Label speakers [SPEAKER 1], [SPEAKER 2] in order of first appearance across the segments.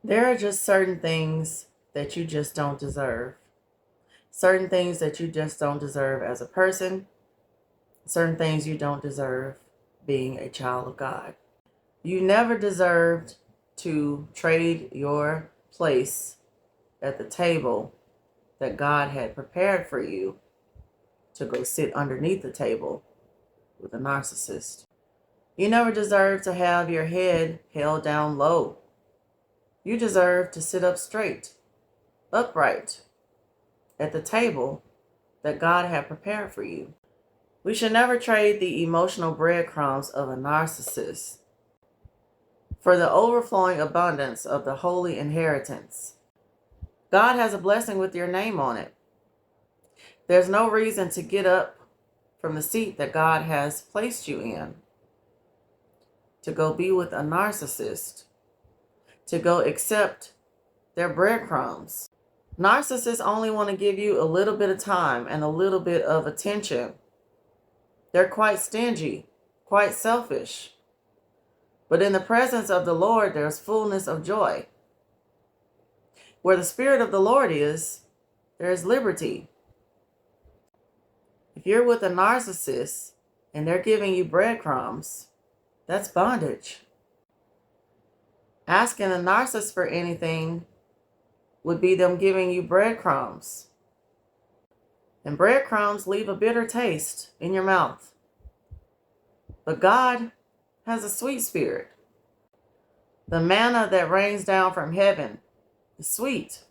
[SPEAKER 1] There are just certain things that you just don't deserve. Certain things that you just don't deserve as a person. Certain things you don't deserve being a child of God. You never deserved to trade your place at the table that God had prepared for you to go sit underneath the table with a narcissist. You never deserve to have your head held down low. You deserve to sit up straight, upright, at the table that God had prepared for you. We should never trade the emotional breadcrumbs of a narcissist for the overflowing abundance of the holy inheritance. God has a blessing with your name on it. There's no reason to get up from the seat that God has placed you in to go be with a narcissist, to go accept their breadcrumbs. Narcissists only want to give you a little bit of time and a little bit of attention. They're quite stingy, quite selfish. But in the presence of the Lord, there's fullness of joy. Where the Spirit of the Lord is, there is liberty. If you're with a narcissist and they're giving you breadcrumbs, that's bondage. Asking a narcissist for anything would be them giving you breadcrumbs. And breadcrumbs leave a bitter taste in your mouth. But God has a sweet spirit. The manna that rains down from heaven is sweet.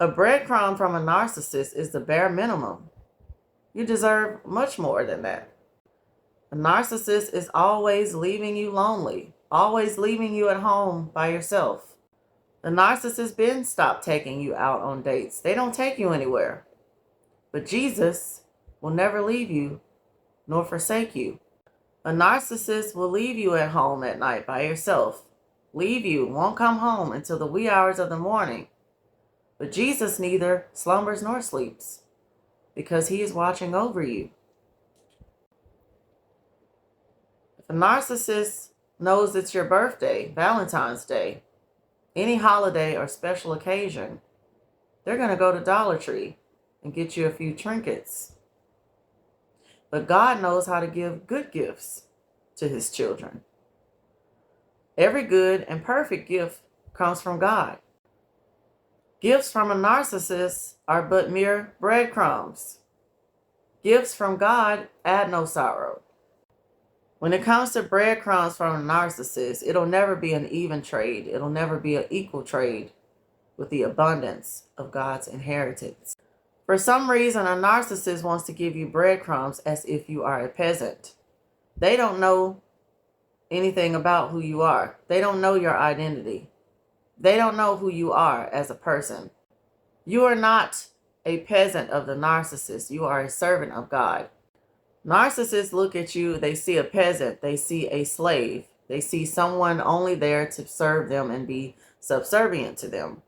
[SPEAKER 1] A breadcrumb from a narcissist is the bare minimum. You deserve much more than that. A narcissist is always leaving you lonely, always leaving you at home by yourself. The narcissist been stopped taking you out on dates. They don't take you anywhere. But Jesus will never leave you nor forsake you. A narcissist will leave you at home at night by yourself. Leave you, won't come home until the wee hours of the morning. But Jesus neither slumbers nor sleeps because he is watching over you. If a narcissist knows it's your birthday, Valentine's Day, any holiday or special occasion, they're going to go to Dollar Tree and get you a few trinkets. But God knows how to give good gifts to his children. Every good and perfect gift comes from God. Gifts from a narcissist are but mere breadcrumbs. Gifts from God add no sorrow. When it comes to breadcrumbs from a narcissist, it'll never be an even trade. It'll never be an equal trade with the abundance of God's inheritance. For some reason, a narcissist wants to give you breadcrumbs as if you are a peasant. They don't know anything about who you are. They don't know your identity. They don't know who you are as a person. You are not a peasant of the narcissist. You are a servant of God. Narcissists look at you, they see a peasant, they see a slave. They see someone only there to serve them and be subservient to them.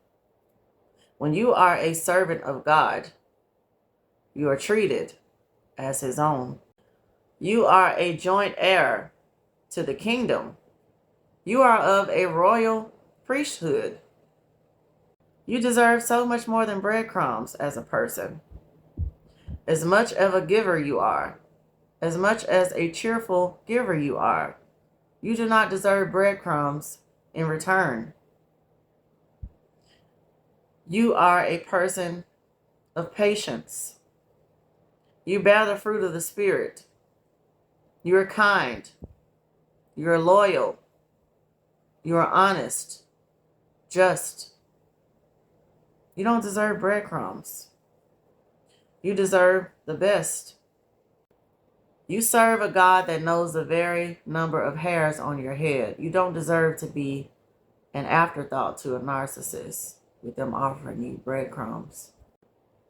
[SPEAKER 1] When you are a servant of God, you are treated as his own. You are a joint heir to the kingdom. You are of a royal priesthood. You deserve so much more than breadcrumbs as a person. As much of a giver you are, as much as a cheerful giver you are, you do not deserve breadcrumbs in return. You are a person of patience. You bear the fruit of the Spirit. You are kind. You are loyal. You are honest, just. You don't deserve breadcrumbs. You deserve the best. You serve a God that knows the very number of hairs on your head. You don't deserve to be an afterthought to a narcissist with them offering you breadcrumbs.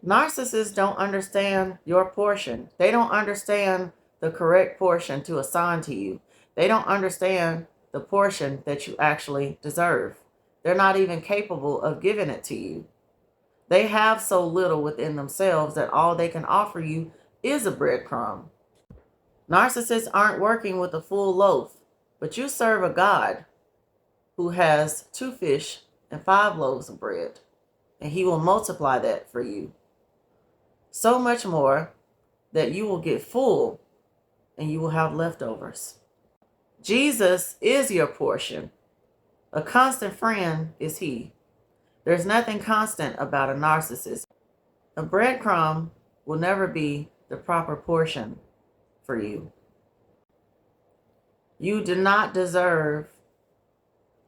[SPEAKER 1] Narcissists don't understand your portion. They don't understand the correct portion to assign to you. They don't understand the portion that you actually deserve. They're not even capable of giving it to you. They have so little within themselves that all they can offer you is a breadcrumb. Narcissists aren't working with a full loaf, but you serve a God who has 2 fish and 5 loaves of bread, and he will multiply that for you. So much more that you will get full and you will have leftovers. Jesus is your portion. A constant friend is he. There's nothing constant about a narcissist. A breadcrumb will never be the proper portion for you. You do not deserve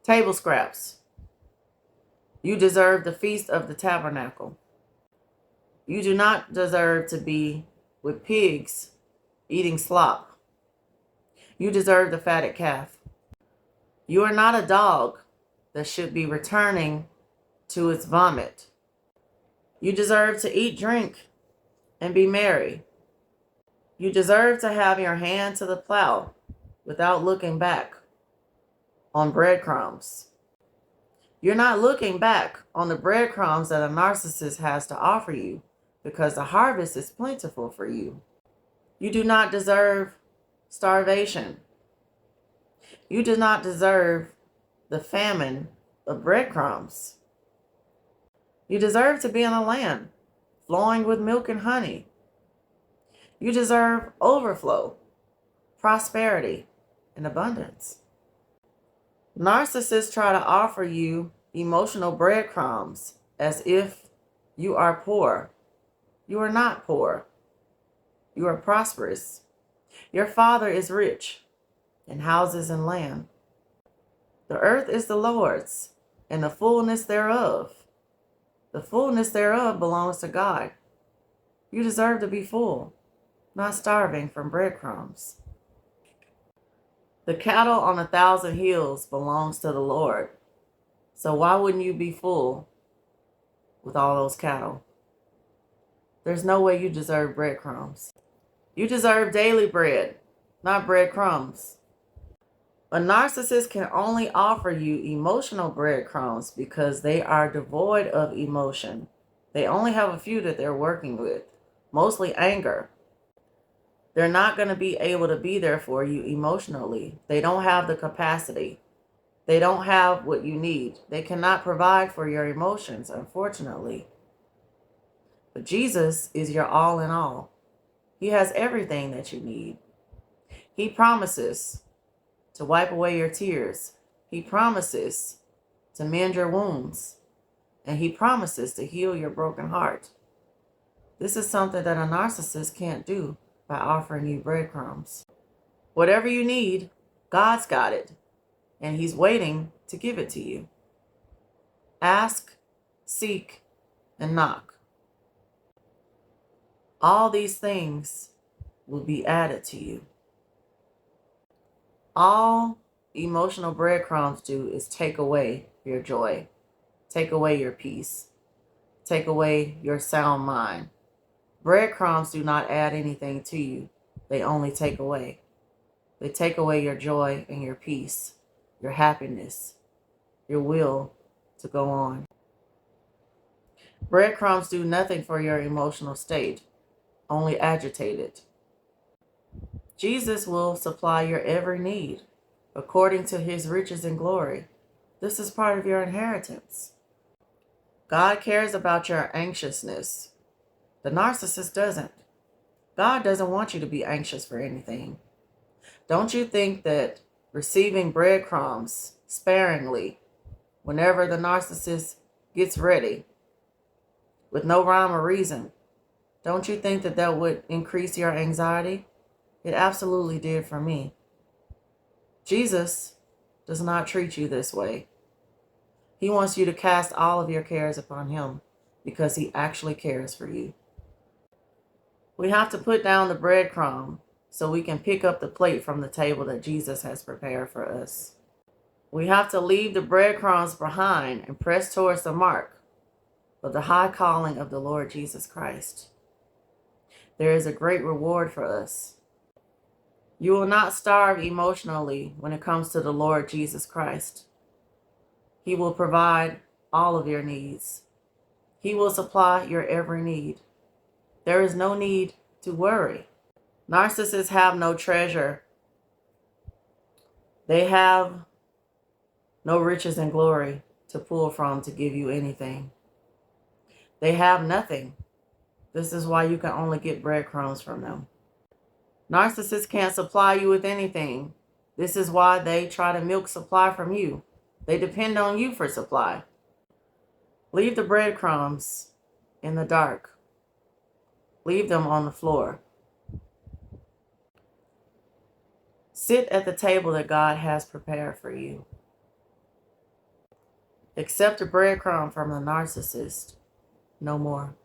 [SPEAKER 1] table scraps. You deserve the feast of the tabernacle. You do not deserve to be with pigs eating slop. You deserve the fatted calf. You are not a dog that should be returning to its vomit. You deserve to eat, drink, and be merry. You deserve to have your hand to the plow without looking back on breadcrumbs. You're not looking back on the breadcrumbs that a narcissist has to offer you because the harvest is plentiful for you. You do not deserve starvation. You do not deserve the famine of breadcrumbs. You deserve to be in a land flowing with milk and honey. You deserve overflow, prosperity, and abundance. Narcissists try to offer you emotional breadcrumbs as if you are poor. You are not poor. You are prosperous. Your Father is rich in houses and land. The earth is the Lord's and the fullness thereof. The fullness thereof belongs to God. You deserve to be full, not starving from breadcrumbs. The cattle on 1,000 hills belongs to the Lord. So why wouldn't you be full with all those cattle? There's no way you deserve breadcrumbs. You deserve daily bread, not breadcrumbs. A narcissist can only offer you emotional breadcrumbs because they are devoid of emotion. They only have a few that they're working with, mostly anger. They're not going to be able to be there for you emotionally. They don't have the capacity. They don't have what you need. They cannot provide for your emotions, unfortunately. But Jesus is your all in all. He has everything that you need. He promises to wipe away your tears. He promises to mend your wounds. And he promises to heal your broken heart. This is something that a narcissist can't do by offering you breadcrumbs. Whatever you need, God's got it. And he's waiting to give it to you. Ask, seek, and knock. All these things will be added to you. All emotional breadcrumbs do is take away your joy, take away your peace, take away your sound mind. Breadcrumbs do not add anything to you. They only take away. They take away your joy and your peace, your happiness, your will to go on. Breadcrumbs do nothing for your emotional state, only agitate it. Jesus will supply your every need according to his riches and glory. This is part of your inheritance. God cares about your anxiousness. The narcissist doesn't. God doesn't want you to be anxious for anything. Don't you think that receiving breadcrumbs sparingly whenever the narcissist gets ready with no rhyme or reason, don't you think that that would increase your anxiety? It absolutely did for me. Jesus does not treat you this way. He wants you to cast all of your cares upon him because he actually cares for you. We have to put down the breadcrumb so we can pick up the plate from the table that Jesus has prepared for us. We have to leave the breadcrumbs behind and press towards the mark of the high calling of the Lord Jesus Christ. There is a great reward for us. You will not starve emotionally when it comes to the Lord Jesus Christ. He will provide all of your needs. He will supply your every need. There is no need to worry. Narcissists have no treasure. They have no riches and glory to pull from to give you anything. They have nothing. This is why you can only get breadcrumbs from them. Narcissists can't supply you with anything. This is why they try to milk supply from you. They depend on you for supply. Leave the breadcrumbs in the dark. Leave them on the floor. Sit at the table that God has prepared for you. Accept a breadcrumb from the narcissist. No more.